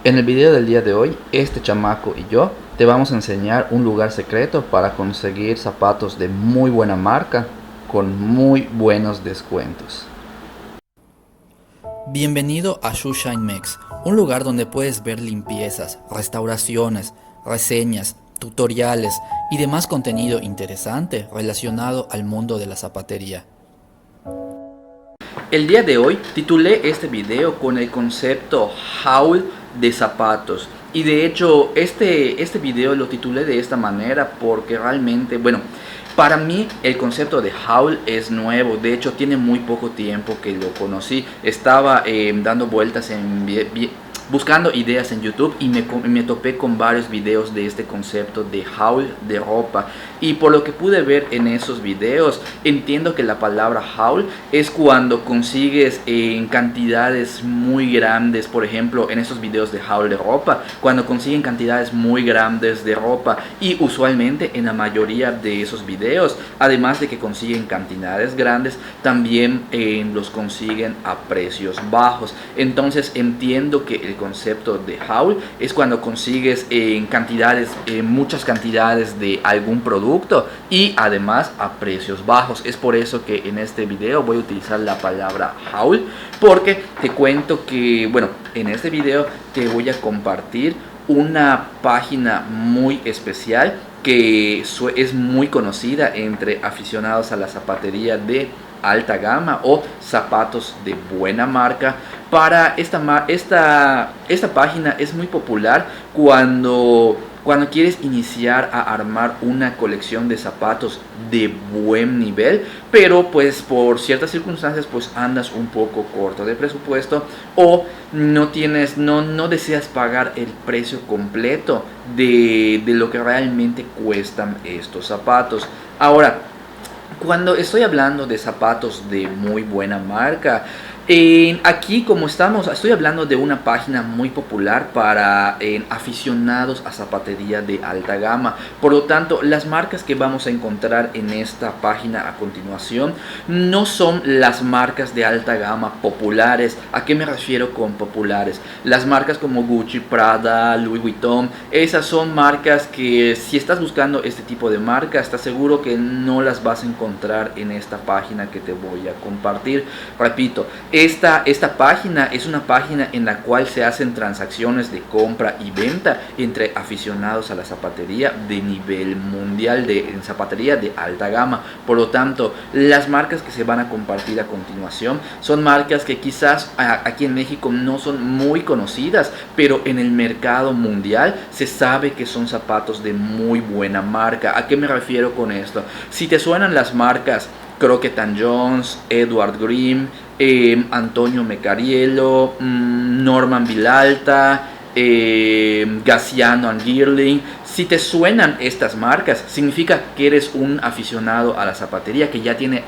En el video del día de hoy, este chamaco y yo te vamos a enseñar un lugar secreto para conseguir zapatos de muy buena marca con muy buenos descuentos. Bienvenido a Shoeshine Mex, un lugar donde puedes ver limpiezas, restauraciones, reseñas, tutoriales y demás contenido interesante relacionado al mundo de la zapatería. El día de hoy titulé este video con el concepto haul de zapatos. Y de hecho este video lo titulé de esta manera porque realmente, para mí el concepto de haul es nuevo. De hecho tiene muy poco tiempo que lo conocí. Estaba dando vueltas buscando ideas en YouTube y me topé con varios videos de este concepto de haul de ropa, y por lo que pude ver en esos videos entiendo que la palabra haul es cuando consigues en cantidades muy grandes. Por ejemplo, en esos videos de haul de ropa, cuando consiguen cantidades muy grandes de ropa, y usualmente en la mayoría de esos videos, además de que consiguen cantidades grandes, también los consiguen a precios bajos. Entonces entiendo que el concepto de haul es cuando consigues en muchas cantidades de algún producto y además a precios bajos. Es por eso que en este video voy a utilizar la palabra haul, porque te cuento que, en este video te voy a compartir una página muy especial que es muy conocida entre aficionados a la zapatería de alta gama o zapatos de buena marca. Para esta página es muy popular cuando quieres iniciar a armar una colección de zapatos de buen nivel, pero pues por ciertas circunstancias pues andas un poco corto de presupuesto, o no deseas pagar el precio completo de lo que realmente cuestan estos zapatos. Ahora, cuando estoy hablando de zapatos de muy buena marca, aquí estoy hablando de una página muy popular para aficionados a zapatería de alta gama. Por lo tanto, las marcas que vamos a encontrar en esta página a continuación no son las marcas de alta gama populares. ¿A qué me refiero con populares? Las marcas como Gucci, Prada, Louis Vuitton, esas son marcas que, si estás buscando este tipo de marca, estás seguro que no las vas a encontrar en esta página que te voy a compartir. Repito, esta página es una página en la cual se hacen transacciones de compra y venta entre aficionados a la zapatería de nivel mundial, en zapatería de alta gama. Por lo tanto, las marcas que se van a compartir a continuación son marcas que quizás aquí en México no son muy conocidas, pero en el mercado mundial se sabe que son zapatos de muy buena marca. ¿A qué me refiero con esto? Si te suenan las marcas Crockett & Jones, Edward Grimm, Antonio Mecariello, Norman Villalta, Gassiano & Girling, si te suenan estas marcas, significa que eres un aficionado a la zapatería que ya tiene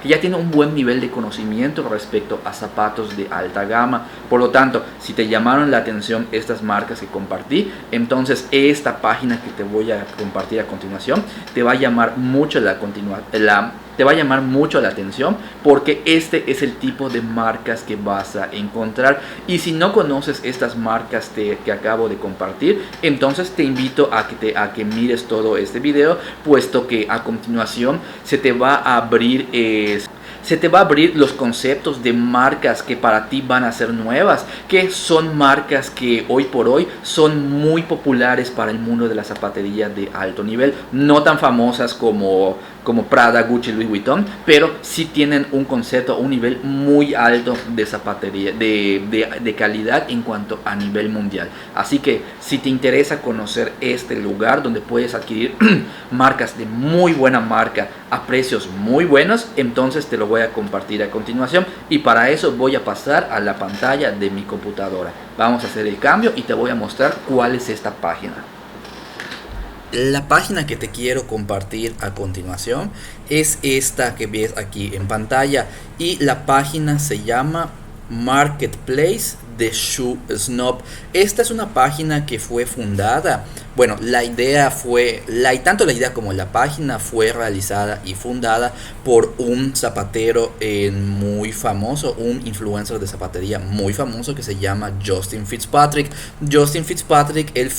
que ya tiene un buen nivel de conocimiento respecto a zapatos de alta gama. Por lo tanto, si te llamaron la atención estas marcas que compartí, entonces esta página que te voy a compartir a continuación te va a llamar mucho la atención, porque este es el tipo de marcas que vas a encontrar. Y si no conoces estas marcas que acabo de compartir, entonces te invito a que mires todo este video, puesto que a continuación se te va a abrir los conceptos de marcas que para ti van a ser nuevas, que son marcas que hoy por hoy son muy populares para el mundo de la zapatería de alto nivel, no tan famosas como Prada, Gucci, Louis Vuitton, pero sí tienen un concepto, un nivel muy alto de zapatería, de calidad en cuanto a nivel mundial. Así que si te interesa conocer este lugar donde puedes adquirir marcas de muy buena marca a precios muy buenos, entonces te lo voy a compartir a continuación, y para eso voy a pasar a la pantalla de mi computadora. Vamos a hacer el cambio y te voy a mostrar cuál es esta página. La página que te quiero compartir a continuación es esta que ves aquí en pantalla, y la página se llama Marketplace The Shoe Snob. Esta es una página que fue fundada, bueno, la idea fue, tanto la idea como la página fue realizada y fundada por un zapatero muy famoso, un influencer de zapatería muy famoso que se llama Justin Fitzpatrick. Justin Fitzpatrick, él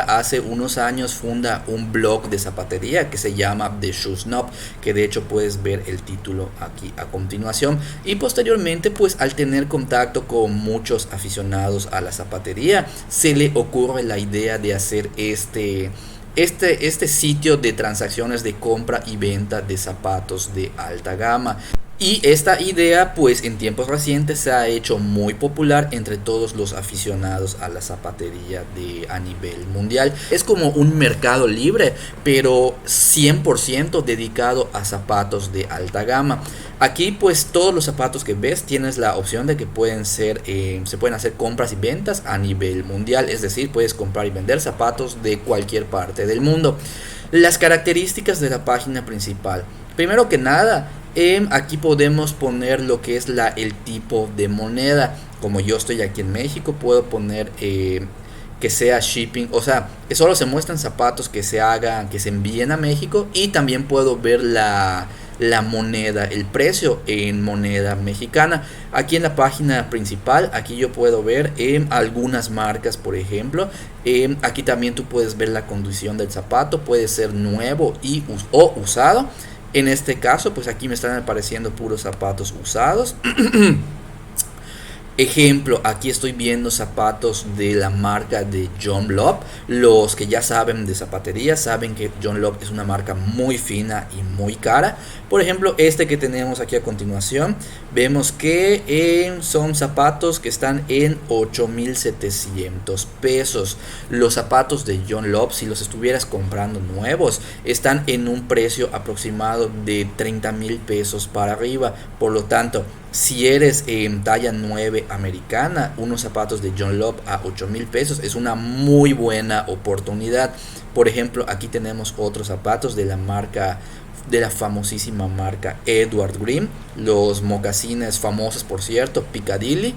hace unos años funda un blog de zapatería que se llama The Shoe Snob, que de hecho puedes ver el título aquí a continuación. Y posteriormente, pues al tener contacto con muchos aficionados a la zapatería, se le ocurre la idea de hacer este sitio de transacciones de compra y venta de zapatos de alta gama. Y esta idea, pues en tiempos recientes se ha hecho muy popular entre todos los aficionados a la zapatería a nivel mundial. Es como un mercado libre, pero 100% dedicado a zapatos de alta gama. Aquí pues todos los zapatos que ves tienes la opción de que se pueden hacer compras y ventas a nivel mundial. Es decir, puedes comprar y vender zapatos de cualquier parte del mundo. Las características de la página principal. Primero que nada, aquí podemos poner lo que es el tipo de moneda. Como yo estoy aquí en México, puedo poner que sea shipping, o sea, que solo se muestran zapatos que se envíen a México, y también puedo ver la moneda, el precio en moneda mexicana. Aquí en la página principal, aquí yo puedo ver algunas marcas, por ejemplo. Aquí también tú puedes ver la condición del zapato, puede ser nuevo o usado. En este caso, pues aquí me están apareciendo puros zapatos usados. Ejemplo, aquí estoy viendo zapatos de la marca de John Lobb. Los que ya saben de zapatería saben que John Lobb es una marca muy fina y muy cara. Por ejemplo, este que tenemos aquí a continuación, vemos que son zapatos que están en 8,700 pesos. Los zapatos de John Lobb, si los estuvieras comprando nuevos, están en un precio aproximado de 30,000 pesos para arriba. Por lo tanto, si eres talla 9 americana, unos zapatos de John Lobb a 8,000 pesos es una muy buena oportunidad. Por ejemplo, aquí tenemos otros zapatos de la famosísima marca Edward Green, los mocasines famosos, por cierto, Piccadilly,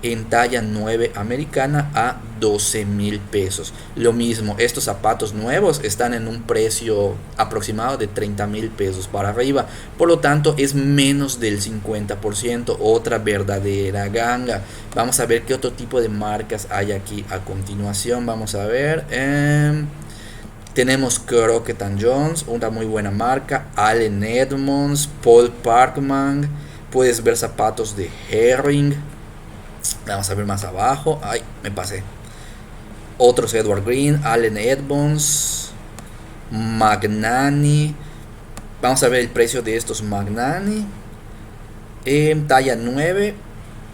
en talla 9 americana a 12,000 pesos. Lo mismo, estos zapatos nuevos están en un precio aproximado de 30,000 pesos para arriba. Por lo tanto, es menos del 50%. Otra verdadera ganga. Vamos a ver qué otro tipo de marcas hay aquí a continuación. Vamos a ver. Tenemos Crockett & Jones, una muy buena marca. Allen Edmonds, Paul Parkman. Puedes ver zapatos de Herring. Vamos a ver más abajo. Ay, me pasé. Otros Edward Green, Allen Edmonds, Magnani. Vamos a ver el precio de estos Magnani. Talla 9.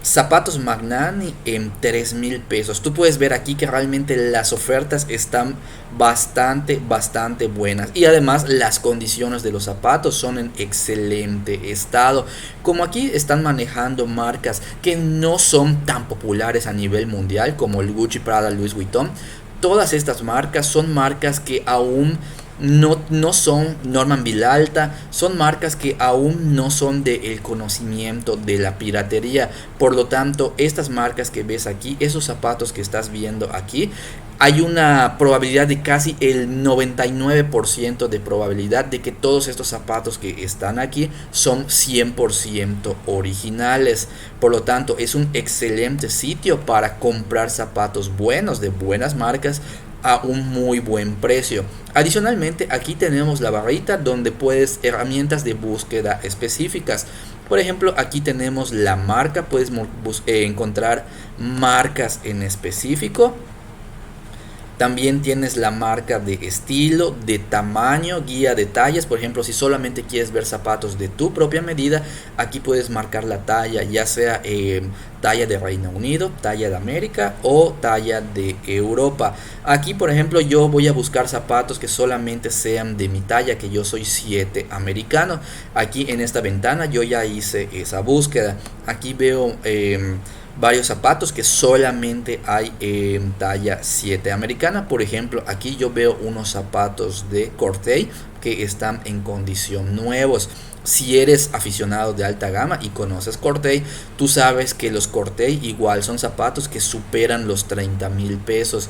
Zapatos Magnani en 3,000 pesos. Tú puedes ver aquí que realmente las ofertas están bastante buenas. Y además las condiciones de los zapatos son en excelente estado. Como aquí están manejando marcas que no son tan populares a nivel mundial como el Gucci, Prada, Louis Vuitton. Todas estas marcas son marcas que aún no son Norman Villalta, son marcas que aún no son del conocimiento de la piratería. Por lo tanto, estas marcas que ves aquí, esos zapatos que estás viendo aquí, hay una probabilidad de casi el 99% de probabilidad de que todos estos zapatos que están aquí son 100% originales. Por lo tanto, es un excelente sitio para comprar zapatos buenos de buenas marcas a un muy buen precio. Adicionalmente, aquí tenemos la barrita donde puedes herramientas de búsqueda específicas. Por ejemplo, aquí tenemos la marca, puedes encontrar marcas en específico. También tienes la marca de estilo, de tamaño, guía de tallas. Por ejemplo, si solamente quieres ver zapatos de tu propia medida, aquí puedes marcar la talla, ya sea talla de Reino Unido, talla de América o talla de Europa. Aquí, por ejemplo, yo voy a buscar zapatos que solamente sean de mi talla, que yo soy 7 americano. Aquí en esta ventana yo ya hice esa búsqueda. Aquí veo varios zapatos que solamente hay en talla 7 americana. Por ejemplo, aquí yo veo unos zapatos de Cortei que están en condición nuevos. Si eres aficionado de alta gama y conoces Cortei, tú sabes que los Cortei igual son zapatos que superan los 30,000 pesos,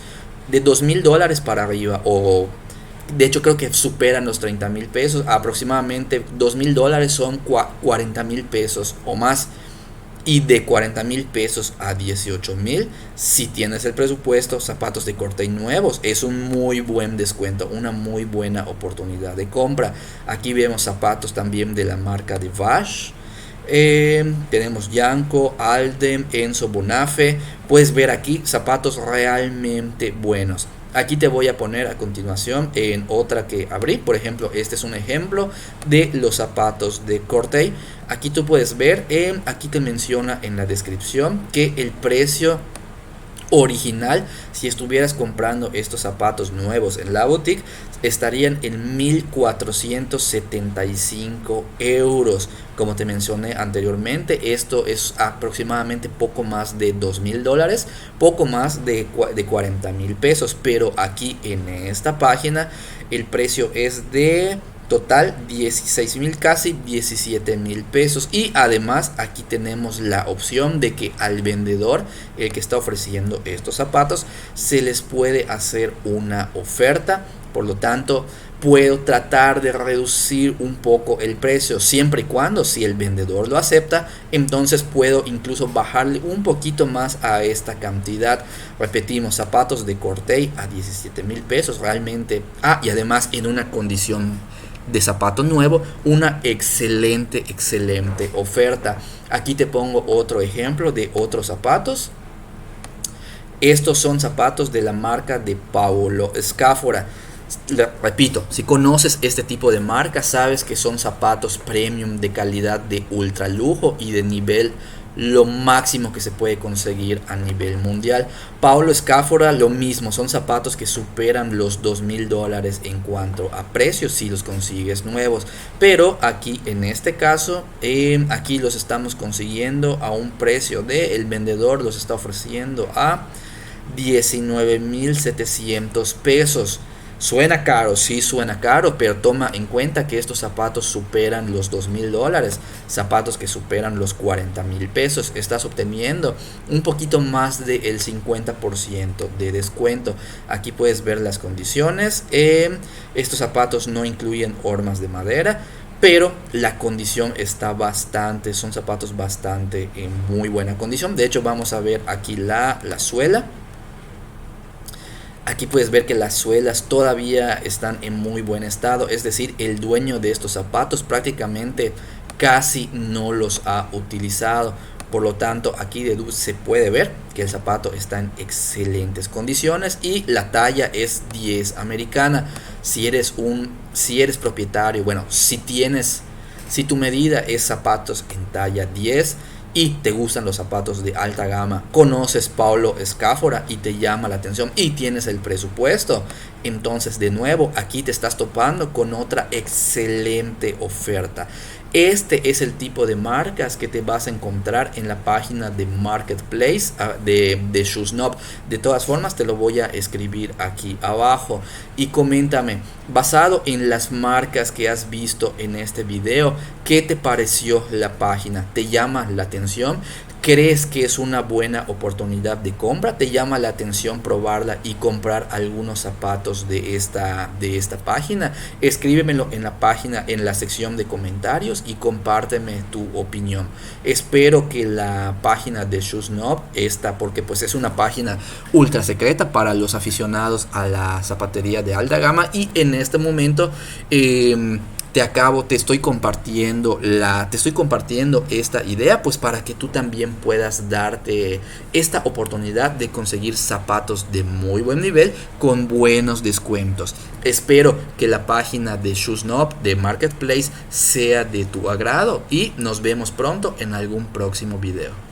de $2,000 para arriba, o de hecho creo que superan los 30,000 pesos. Aproximadamente $2,000 son 40,000 pesos o más. Y de 40,000 pesos a 18,000, si tienes el presupuesto, zapatos de Cortei nuevos, es un muy buen descuento, una muy buena oportunidad de compra. Aquí vemos zapatos también de la marca de Vash. Tenemos Janko, Alden, Enzo Bonafe. Puedes ver aquí zapatos realmente buenos. Aquí te voy a poner a continuación en otra que abrí. Por ejemplo, este es un ejemplo de los zapatos de Cortei. Aquí tú puedes ver, aquí te menciona en la descripción que el precio original, si estuvieras comprando estos zapatos nuevos en la boutique, estarían en 1,475 euros. Como te mencioné anteriormente, esto es aproximadamente poco más de $2,000, poco más de 40,000 pesos. Pero aquí en esta página el precio es de total 16,000, casi 17,000 pesos. Y además aquí tenemos la opción de que al vendedor, el que está ofreciendo estos zapatos, se les puede hacer una oferta. Por lo tanto, puedo tratar de reducir un poco el precio, siempre y cuando, si el vendedor lo acepta, entonces puedo incluso bajarle un poquito más a esta cantidad. Repetimos, zapatos de Cortei a 17,000 pesos realmente. Y además en una condición de zapato nuevo, una excelente oferta. Aquí te pongo otro ejemplo de otros zapatos. Estos son zapatos de la marca de Paolo Scafora. Repito, si conoces este tipo de marca, sabes que son zapatos premium de calidad, de ultra lujo y de nivel lo máximo que se puede conseguir a nivel mundial. Paolo Scafora, lo mismo, son zapatos que superan los $2,000 en cuanto a precios si los consigues nuevos. Pero aquí en este caso, aquí los estamos consiguiendo a un precio el vendedor los está ofreciendo a 19,700 pesos. Suena caro, sí suena caro, pero toma en cuenta que estos zapatos superan los $2,000, zapatos que superan los 40,000 pesos. Estás obteniendo un poquito más del 50% de descuento. Aquí puedes ver las condiciones. Estos zapatos no incluyen hormas de madera, pero la condición está son zapatos bastante en muy buena condición. De hecho, vamos a ver aquí la suela. Aquí puedes ver que las suelas todavía están en muy buen estado, es decir, el dueño de estos zapatos prácticamente casi no los ha utilizado. Por lo tanto, aquí se puede ver que el zapato está en excelentes condiciones y la talla es 10 americana. Si eres propietario, si tu medida es zapatos en talla 10 y te gustan los zapatos de alta gama, conoces Paolo Scafora y te llama la atención y tienes el presupuesto, entonces de nuevo aquí te estás topando con otra excelente oferta. Este es el tipo de marcas que te vas a encontrar en la página de Marketplace de ShoeSnob. De todas formas, te lo voy a escribir aquí abajo. Y coméntame, basado en las marcas que has visto en este video, ¿qué te pareció la página? ¿Te llama la atención? ¿Crees que es una buena oportunidad de compra? ¿Te llama la atención probarla y comprar algunos zapatos de esta página? Escríbemelo en la página, en la sección de comentarios, y compárteme tu opinión. Espero que la página de ShoeSnob, porque pues es una página ultra secreta para los aficionados a la zapatería de alta gama, y en este momento te estoy compartiendo esta idea, pues para que tú también puedas darte esta oportunidad de conseguir zapatos de muy buen nivel con buenos descuentos. Espero que la página de ShoeSnob de Marketplace sea de tu agrado y nos vemos pronto en algún próximo video.